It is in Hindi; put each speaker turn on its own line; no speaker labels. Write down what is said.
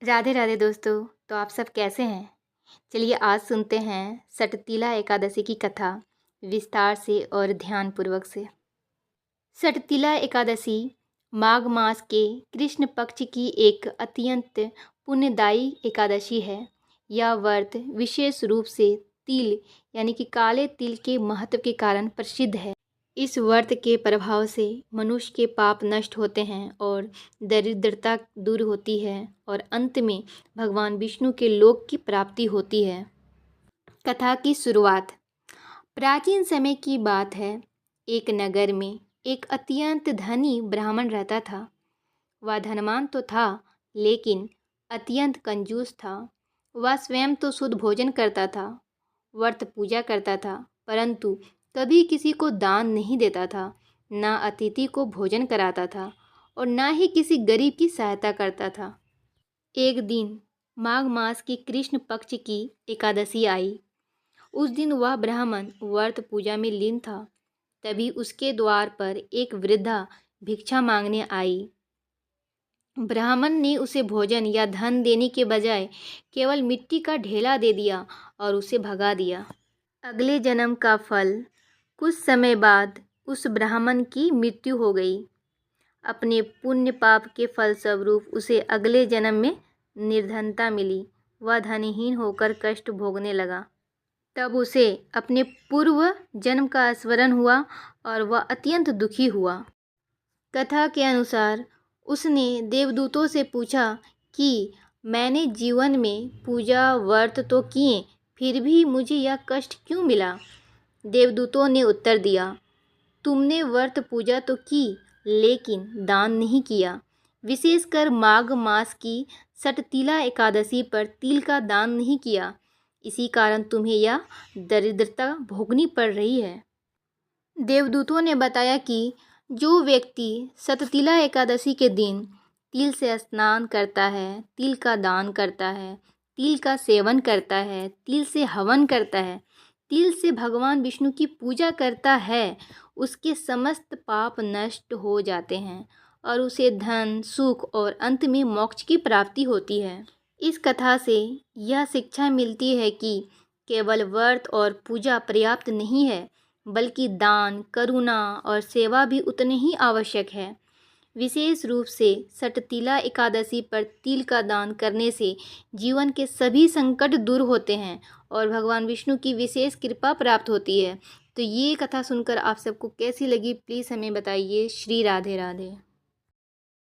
राधे राधे दोस्तों। तो आप सब कैसे हैं? चलिए आज सुनते हैं सटतिला एकादशी की कथा विस्तार से और ध्यानपूर्वक से। सटतिला एकादशी माघ मास के कृष्ण पक्ष की एक अत्यंत पुण्यदायी एकादशी है। यह व्रत विशेष रूप से तिल यानी कि काले तिल के महत्व के कारण प्रसिद्ध है। इस व्रत के प्रभाव से मनुष्य के पाप नष्ट होते हैं और दरिद्रता दूर होती है और अंत में भगवान विष्णु के लोक की प्राप्ति होती है। कथा की शुरुआत प्राचीन समय की बात है। एक नगर में एक अत्यंत धनी ब्राह्मण रहता था। वह धनवान तो था लेकिन अत्यंत कंजूस था। वह स्वयं तो शुद्ध भोजन करता था, व्रत पूजा करता था, परंतु कभी किसी को दान नहीं देता था, ना अतिथि को भोजन कराता था और ना ही किसी गरीब की सहायता करता था। एक दिन माघ मास की कृष्ण पक्ष की एकादशी आई। उस दिन वह ब्राह्मण व्रत पूजा में लीन था। तभी उसके द्वार पर एक वृद्धा भिक्षा मांगने आई। ब्राह्मण ने उसे भोजन या धन देने के बजाय केवल मिट्टी का ढेला दे दिया और उसे भगा दिया। अगले जन्म का फल कुछ समय बाद उस ब्राह्मण की मृत्यु हो गई। अपने पुण्य पाप के फलस्वरूप उसे अगले जन्म में निर्धनता मिली। वह धनहीन होकर कष्ट भोगने लगा। तब उसे अपने पूर्व जन्म का स्मरण हुआ और वह अत्यंत दुखी हुआ। कथा के अनुसार उसने देवदूतों से पूछा कि मैंने जीवन में पूजा व्रत तो किए, फिर भी मुझे यह कष्ट क्यों मिला? देवदूतों ने उत्तर दिया, तुमने व्रत पूजा तो की लेकिन दान नहीं किया। विशेषकर माघ मास की सटतिला एकादशी पर तिल का दान नहीं किया। इसी कारण तुम्हें यह दरिद्रता भोगनी पड़ रही है। देवदूतों ने बताया कि जो व्यक्ति सततिला एकादशी के दिन तिल से स्नान करता है, तिल का दान करता है, तिल का सेवन करता है, तिल से हवन करता है, तिल से भगवान विष्णु की पूजा करता है, उसके समस्त पाप नष्ट हो जाते हैं और उसे धन, सुख और अंत में मोक्ष की प्राप्ति होती है। इस कथा से यह शिक्षा मिलती है कि केवल व्रत और पूजा पर्याप्त नहीं है, बल्कि दान, करुणा और सेवा भी उतने ही आवश्यक है। विशेष रूप से सटतिला एकादशी पर तिल का दान करने से जीवन के सभी संकट दूर होते हैं और भगवान विष्णु की विशेष कृपा प्राप्त होती है। तो ये कथा सुनकर आप सबको कैसी लगी प्लीज़ हमें बताइए। श्री राधे राधे।